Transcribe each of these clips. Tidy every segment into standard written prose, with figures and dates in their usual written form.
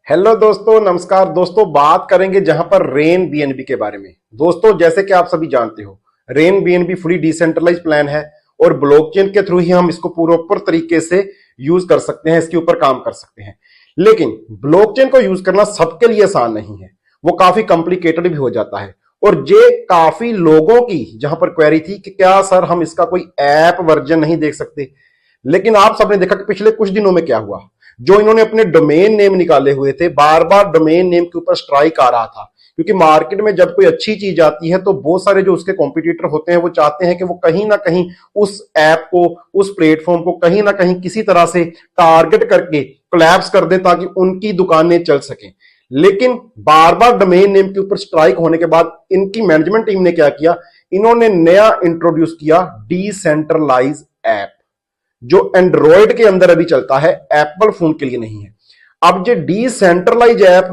Hello दोस्तों, नमस्कार दोस्तों। बात करेंगे जहां पर रेन बीएनबी के बारे में। दोस्तों, जैसे कि आप सभी जानते हो, rain BNB fully decentralize plan है और ब्लॉकचेन के थ्रू ही हम इसको प्रॉपर तरीके से यूज कर सकते हैं, इसके ऊपर काम कर सकते हैं। लेकिन ब्लॉकचेन को यूज करना सबके लिए आसान नहीं है, वो काफी कॉम्प्लिकेटेड भी हो जाता है। और ये काफी लोगों की जहां पर क्वेरी थी कि क्या सर हम इसका कोई ऐप वर्जन नहीं देख सकते। लेकिन आप सबने देखा कि पिछले कुछ दिनों में क्या हुआ। जो इन्होंने अपने डोमेन नेम निकाले हुए थे, बार बार डोमेन नेम के ऊपर स्ट्राइक आ रहा था, क्योंकि मार्केट में जब कोई अच्छी चीज आती है तो बहुत सारे जो उसके कॉम्पिटिटर होते हैं वो चाहते हैं कि वो कहीं ना कहीं उस ऐप को, उस प्लेटफॉर्म को कहीं ना कहीं किसी तरह से टारगेट करके कोलैप्स कर दें ताकि उनकी दुकानें चल सकें। लेकिन बार बार डोमेन नेम के ऊपर स्ट्राइक होने के बाद इनकी मैनेजमेंट टीम ने क्या किया, इन्होंने नया इंट्रोड्यूस किया डिसेंट्रलाइज ऐप, जो एंड्रॉयड के अंदर अभी चलता है, एप्पल फोन के लिए नहीं है। अब ये डिसेंट्रलाइज ऐप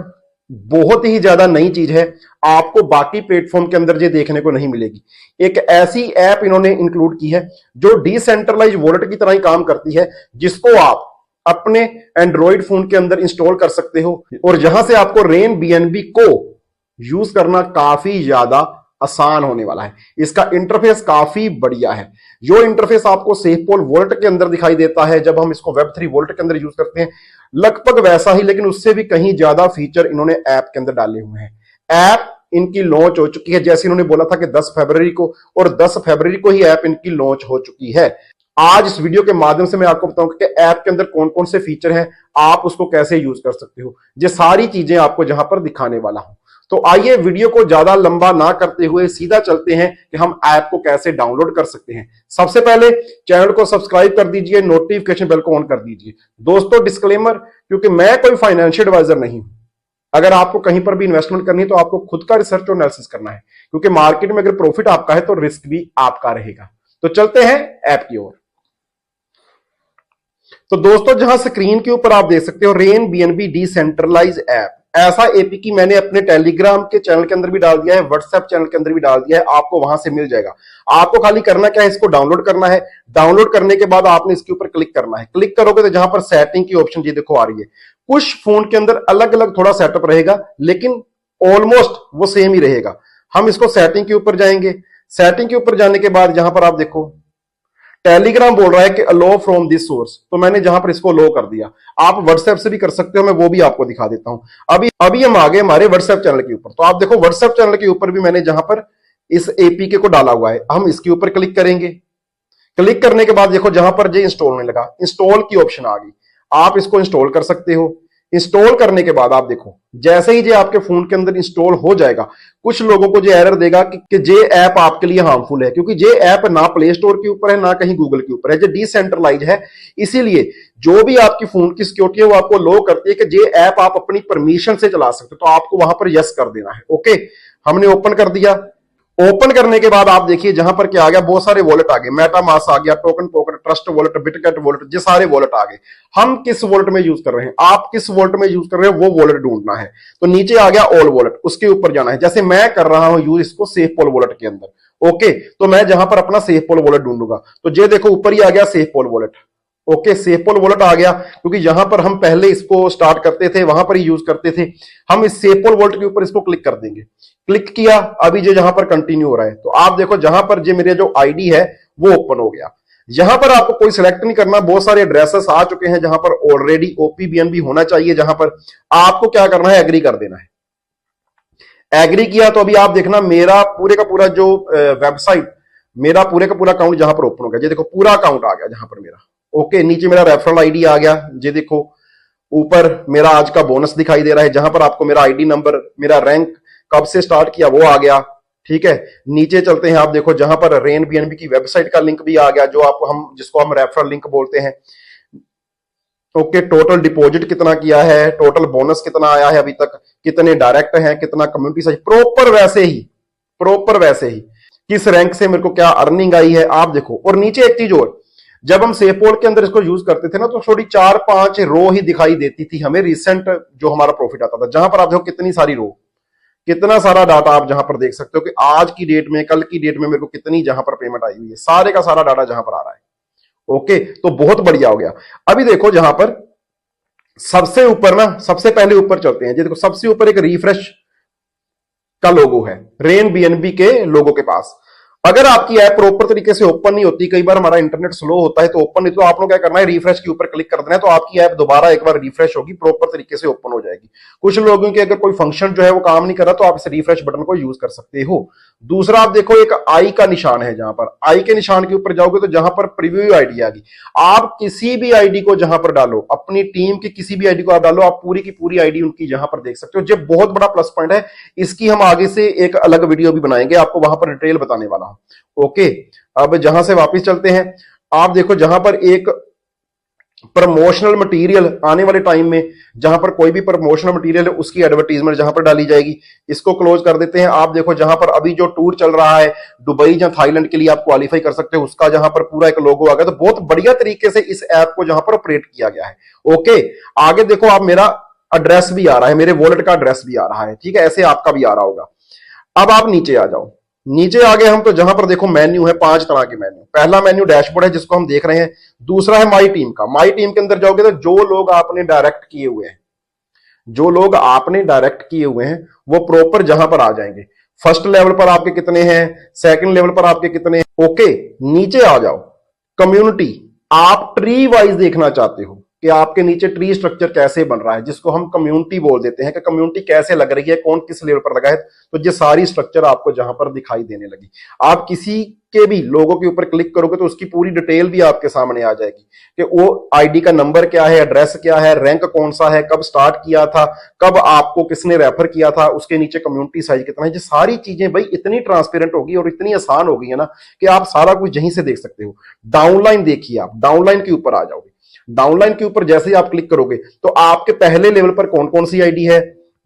बहुत ही ज्यादा नई चीज है, आपको बाकी प्लेटफॉर्म के अंदर ये देखने को नहीं मिलेगी। एक ऐसी ऐप इन्होंने इंक्लूड की है जो डिसेंट्रलाइज वॉलेट की तरह ही काम करती है, जिसको आप अपने एंड्रॉयड फोन के अंदर इंस्टॉल कर सकते हो और जहां से आपको रेन बीएनबी को यूज करना काफी ज्यादा आसान होने वाला है। इसका इंटरफेस काफी बढ़िया है। जो इंटरफेस आपको सेफपोल वॉलेट के अंदर दिखाई देता है जब हम इसको वेब3 वॉलेट के अंदर यूज करते हैं, लगभग वैसा ही, लेकिन उससे भी कहीं ज्यादा फीचर इन्होंने ऐप के अंदर डाले हुए हैं। ऐप इनकी लॉन्च हो चुकी है, जैसे इन्होंने बोला था कि 10 फरवरी को, और 10 फरवरी को ही ऐप इनकी लॉन्च हो चुकी है। आज इस वीडियो के माध्यम से मैं आपको बताऊंगा कि ऐप के अंदर कौन कौन से फीचर हैं, आप उसको कैसे यूज कर सकते हो। ये सारी चीजें आपको जहां पर दिखाने वाला हूं। तो आइए वीडियो को ज्यादा लंबा ना करते हुए सीधा चलते हैं कि हम ऐप को कैसे डाउनलोड कर सकते हैं। सबसे पहले चैनल को सब्सक्राइब कर दीजिए, नोटिफिकेशन बेल को ऑन कर दीजिए। दोस्तों, डिस्क्लेमर, क्योंकि मैं कोई फाइनेंशियल एडवाइजर नहीं हूं। अगर आपको कहीं पर भी इन्वेस्टमेंट करनी है तो आपको खुद का रिसर्च और एनालिसिस करना है, क्योंकि मार्केट में अगर प्रॉफिट आपका है तो रिस्क भी आपका रहेगा। तो चलते हैं ऐप की ओर। तो दोस्तों, जहां स्क्रीन के ऊपर आप देख सकते हो रेन बीएनबी डिसेंट्रलाइज ऐप, ऐसा एपी की मैंने अपने टेलीग्राम के चैनल के अंदर भी डाल दिया है, व्हाट्सएप चैनल के अंदर भी डाल दिया है, आपको वहां से मिल जाएगा। आपको खाली करना क्या है, इसको डाउनलोड करना है। डाउनलोड करने के बाद आपने इसके ऊपर क्लिक करना है। क्लिक करोगे तो जहां पर सेटिंग की ऑप्शन ये देखो आ रही है। कुछ फोन के अंदर अलग अलग थोड़ा सेटअप रहेगा, लेकिन ऑलमोस्ट वो सेम ही रहेगा। हम इसको सेटिंग के ऊपर जाएंगे। सेटिंग के ऊपर जाने के बाद जहां पर आप देखो टेलीग्राम बोल रहा है कि अलो फ्रॉम दिस सोर्स, तो मैंने जहां पर इसको लो कर दिया। आप व्हाट्सएप से भी कर सकते हो, मैं वो भी आपको दिखा देता हूं। अभी हम आ गए हमारे व्हाट्सएप चैनल के ऊपर। तो आप देखो व्हाट्सएप चैनल के ऊपर भी मैंने जहां पर इस एपीके को डाला हुआ है, हम इसके ऊपर क्लिक करेंगे। क्लिक करने के बाद देखो जहां पर ये इंस्टॉल होने लगा, इंस्टॉल की ऑप्शन आ गई। आप इसको इंस्टॉल कर सकते हो। इंस्टॉल करने के बाद आप देखो जैसे ही ये आपके फोन के अंदर इंस्टॉल हो जाएगा, कुछ लोगों को ये एरर देगा कि ये ऐप आपके लिए हार्मफुल है, क्योंकि ये ऐप ना प्ले स्टोर के ऊपर है ना कहीं गूगल के ऊपर है, ये डिसेंट्रलाइज है। इसीलिए जो भी आपकी फोन की सिक्योरिटी है वो आपको लो करती है कि ये ऐप आप अपनी परमिशन से चला सकते हो। तो आपको वहां पर यस कर देना है। ओके, हमने ओपन कर दिया। ओपन करने के बाद आप देखिए जहां पर क्या आ गया, बहुत सारे वॉलेट आ गए। मेटामास्क आ गया, token pocket, trust wallet, Bitget wallet, ये सारे वॉलेट आ गए। हम किस वॉलेट में यूज कर रहे हैं, आप किस वॉलेट में यूज कर रहे हो वो वॉलेट ढूंढना है। तो नीचे आ गया ऑल वॉलेट, उसके ऊपर जाना है। जैसे मैं कर रहा हूं यूज इसको सेफपोल वॉलेट के अंदर। ओके, तो मैं जहां पर अपना सेफपोल वॉलेट ढूंढूंगा तो ये देखो ऊपर ही आ गया सेफपोल वॉलेट। ओके, सेफपोल वॉलेट आ गया, क्योंकि जहां पर हम पहले इसको स्टार्ट करते थे वहां पर ही यूज करते थे। हम इस सेफपोल वॉलेट के ऊपर इसको क्लिक कर देंगे। क्लिक किया, अभी जो जहां पर कंटिन्यू हो रहा है, तो आप देखो जहां पर जो मेरे जो आईडी है वो ओपन हो गया। यहां पर आपको कोई सिलेक्ट नहीं करना, बहुत सारे एड्रेसेस आ चुके हैं जहां पर ऑलरेडी ओपीबीएनबी होना चाहिए। जहां पर आपको क्या करना है, एग्री कर देना है। एग्री किया तो अभी आप देखना मेरा पूरे का पूरा जो वेबसाइट, मेरा पूरे का पूरा अकाउंट जहां पर ओपन हो गया। ये देखो पूरा अकाउंट आ गया जहां पर मेरा। ओके, नीचे मेरा रेफरल आईडी आ गया। ये देखो ऊपर मेरा आज का बोनस दिखाई दे रहा है, जहां पर आपको मेरा आईडी नंबर, मेरा रैंक कब से स्टार्ट किया वो आ गया। ठीक है, नीचे चलते हैं। आप देखो जहां पर रेन बीएनबी की वेबसाइट का लिंक भी आ गया, जो आप हम जिसको हम रेफरल लिंक बोलते हैं। ओके, टोटल डिपॉजिट कितना किया है, टोटल बोनस कितना आया है अभी तक, कितने डायरेक्ट हैं, कितना कम्युनिटी सर्च, प्रॉपर वैसे ही किस रैंक से मेरे को क्या अर्निंग आई है आप देखो। और नीचे एक चीज और, जब हम सेफपोल के अंदर इसको यूज करते थे ना, तो थोड़ी 4-5 रो ही दिखाई देती थी हमें रिसेंट जो हमारा प्रॉफिट आता था। जहां पर आप देखो कितनी सारी रो, कितना सारा डाटा आप जहां पर देख सकते हो कि आज की डेट में, कल की डेट में मेरे को कितनी जहां पर पेमेंट आई हुई है, सारे का सारा डाटा जहां पर आ रहा है। ओके, तो बहुत बढ़िया हो गया। अभी देखो जहां पर सबसे ऊपर ना, सबसे पहले ऊपर चलते हैं जी। देखो सबसे ऊपर एक रिफ्रेश का लोगो है, रेन बीएनबी के लोगो के पास। अगर आपकी ऐप प्रॉपर तरीके से ओपन नहीं होती, कई बार हमारा इंटरनेट स्लो होता है तो ओपन नहीं, तो आप लोग क्या करना है, रिफ्रेश के ऊपर क्लिक कर देना है, तो आपकी ऐप दोबारा एक बार रिफ्रेश होगी, प्रॉपर तरीके से ओपन हो जाएगी। कुछ लोगों के अगर कोई फंक्शन जो है वो काम नहीं कर रहा, तो आप इस रिफ्रेश बटन को यूज कर सकते हो। दूसरा आप देखो एक आई का निशान है, जहां पर आई के निशान के ऊपर जाओगे तो जहां पर प्रीव्यू आईडी आ गई, आप किसी भी आईडी को जहां पर डालो, अपनी टीम की किसी भी आईडी को आप डालो, आप पूरी की पूरी आईडी उनकी जहां पर देख सकते हो। ये बहुत बड़ा प्लस पॉइंट है, इसकी हम आगे से एक अलग वीडियो भी बनाएंगे, आपको वहां पर डिटेल बताने वाला हूं। ओके, अब जहां से वापस चलते हैं, आप देखो जहां पर एक प्रमोशनल मटेरियल आने वाले टाइम में, जहां पर कोई भी प्रमोशनल मटेरियल है उसकी एडवर्टीजमेंट जहां पर डाली जाएगी, इसको क्लोज कर देते हैं। आप देखो जहां पर अभी जो टूर चल रहा है दुबई या थाईलैंड के लिए आप क्वालिफाई कर सकते हो, उसका जहां पर पूरा एक लोगो आ गया, तो बहुत बढ़िया तरीके से इस ऐप को जहां पर ऑपरेट किया गया है। ओके, आगे देखो आप मेरा एड्रेस भी आ रहा है, मेरे वॉलेट का एड्रेस भी आ रहा है, ठीक है, ऐसे आपका भी आ रहा होगा। अब आप नीचे आ जाओ, नीचे आ गए हम तो जहां पर देखो मेन्यू है, 5 तरह के मेन्यू। पहला मेन्यू डैशबोर्ड है जिसको हम देख रहे हैं, दूसरा है माई टीम का। माई टीम के अंदर जाओगे तो जो लोग आपने डायरेक्ट किए हुए हैं, जो लोग आपने डायरेक्ट किए हुए हैं वो प्रॉपर जहां पर आ जाएंगे। फर्स्ट लेवल पर आपके कितने हैं, सेकंड लेवल पर आपके कितने हैं। ओके, नीचे आ जाओ, कम्युनिटी। आप ट्री वाइज देखना चाहते हो कि आपके नीचे ट्री स्ट्रक्चर कैसे बन रहा है, जिसको हम कम्युनिटी बोल देते हैं, कि कम्युनिटी कैसे लग रही है, कौन किस लेवल पर लगा है, तो ये सारी स्ट्रक्चर आपको जहां पर दिखाई देने लगी। आप किसी के भी लोगों के ऊपर क्लिक करोगे तो उसकी पूरी डिटेल भी आपके सामने आ जाएगी, कि वो आईडी का नंबर क्या है, एड्रेस क्या है, रैंक कौन सा है, कब स्टार्ट किया था, कब आपको किसने रेफर किया था, उसके नीचे कम्युनिटी साइज कितना है। ये सारी चीजें भाई इतनी ट्रांसपेरेंट होगी और इतनी आसान हो गई है ना, कि आप सारा कुछ यहीं से देख सकते हो। डाउनलाइन देखिए, आप डाउनलाइन के ऊपर आ जाओगे। डाउनलाइन के ऊपर जैसे ही आप क्लिक करोगे तो आपके पहले लेवल पर कौन कौन सी आईडी है,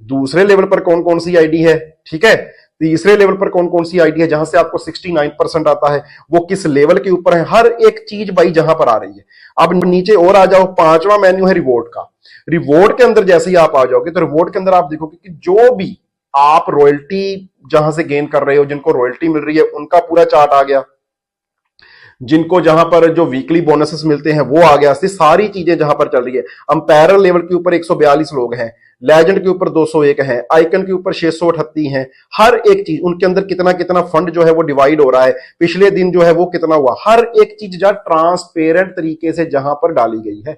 दूसरे लेवल पर कौन कौन सी आईडी है, ठीक है, तीसरे लेवल पर कौन कौन सी आईडी है, जहां से आपको 69% आता है, वो किस लेवल के ऊपर है, हर एक चीज भाई जहां पर आ रही है। अब नीचे और आ जाओ, 5वां मेन्यू है रिवॉर्ड का। रिवॉर्ड के अंदर जैसे ही आप आ जाओगे तो रिवॉर्ड के अंदर आप देखोगे कि जो भी आप रॉयल्टी जहां से गेन कर रहे हो, जिनको रॉयल्टी मिल रही है उनका पूरा चार्ट आ गया, जिनको जहां पर जो वीकली बोनसेस मिलते हैं वो आ गया, सारी चीजें जहां पर चल रही है। अंपायर लेवल के ऊपर 142 लोग हैं, लेजेंड के ऊपर 201 हैं, आइकन के ऊपर 638 हैं। हर एक चीज उनके अंदर कितना कितना फंड जो है वो डिवाइड हो रहा है, पिछले दिन जो है वो कितना हुआ, हर एक चीज जहां ट्रांसपेरेंट तरीके से जहां पर डाली गई है।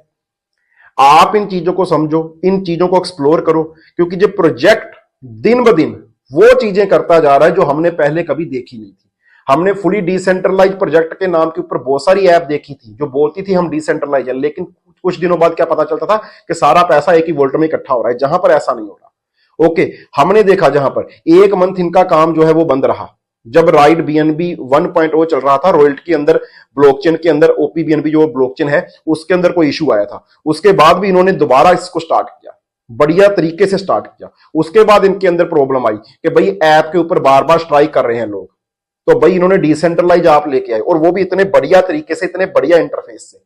आप इन चीजों को समझो, इन चीजों को एक्सप्लोर करो, क्योंकि जो प्रोजेक्ट दिन ब दिन वो चीजें करता जा रहा है जो हमने पहले कभी देखी नहीं थी। हमने फुली डिसेंट्रलाइज प्रोजेक्ट के नाम के ऊपर बहुत सारी ऐप देखी थी जो बोलती थी हम डिसेंट्रलाइज है, लेकिन कुछ दिनों बाद क्या पता चलता था कि सारा पैसा एक ही वोल्ट में इकट्ठा हो रहा है, जहां पर ऐसा नहीं हो रहा। ओके, हमने देखा जहां पर 1 मंथ इनका काम जो है वो बंद रहा, जब राइड बीएनबी 1.0 चल रहा था, रॉयल्टी के अंदर, ब्लॉकचेन के अंदर, ओपी बीएनबी जो ब्लॉकचेन है उसके अंदर कोई इशू आया था। उसके बाद भी इन्होंने दोबारा इसको स्टार्ट किया, बढ़िया तरीके से स्टार्ट किया। उसके बाद इनके अंदर प्रॉब्लम आई कि भाई ऐप के ऊपर बार बार स्ट्राइक कर रहे हैं लोग, तो भाई इन्होंने डिसेंट्रलाइज ऐप लेके आए, और वो भी इतने बढ़िया तरीके से, इतने बढ़िया इंटरफेस से।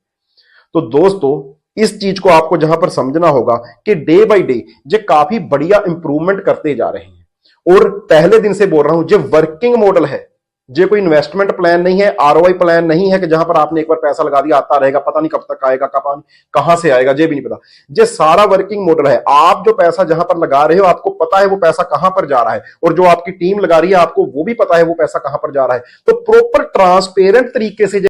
तो दोस्तों इस चीज को आपको जहां पर समझना होगा कि डे बाय डे ये काफी बढ़िया इंप्रूवमेंट करते जा रहे हैं। और पहले दिन से बोल रहा हूं, जो वर्किंग मॉडल है, जो कोई इन्वेस्टमेंट प्लान नहीं है, आरओआई प्लान नहीं है, कि जहां पर आपने एक बार पैसा लगा दिया आता रहेगा, पता नहीं कब तक आएगा, कहां से आएगा, ये भी नहीं पता। ये सारा वर्किंग मॉडल है। आप जो पैसा जहां पर लगा रहे हो आपको पता है वो पैसा कहां पर जा रहा है, और जो आपकी टीम लगा रही है आपको वो भी पता है वो पैसा कहां पर जा रहा है। तो प्रॉपर ट्रांसपेरेंट तरीके से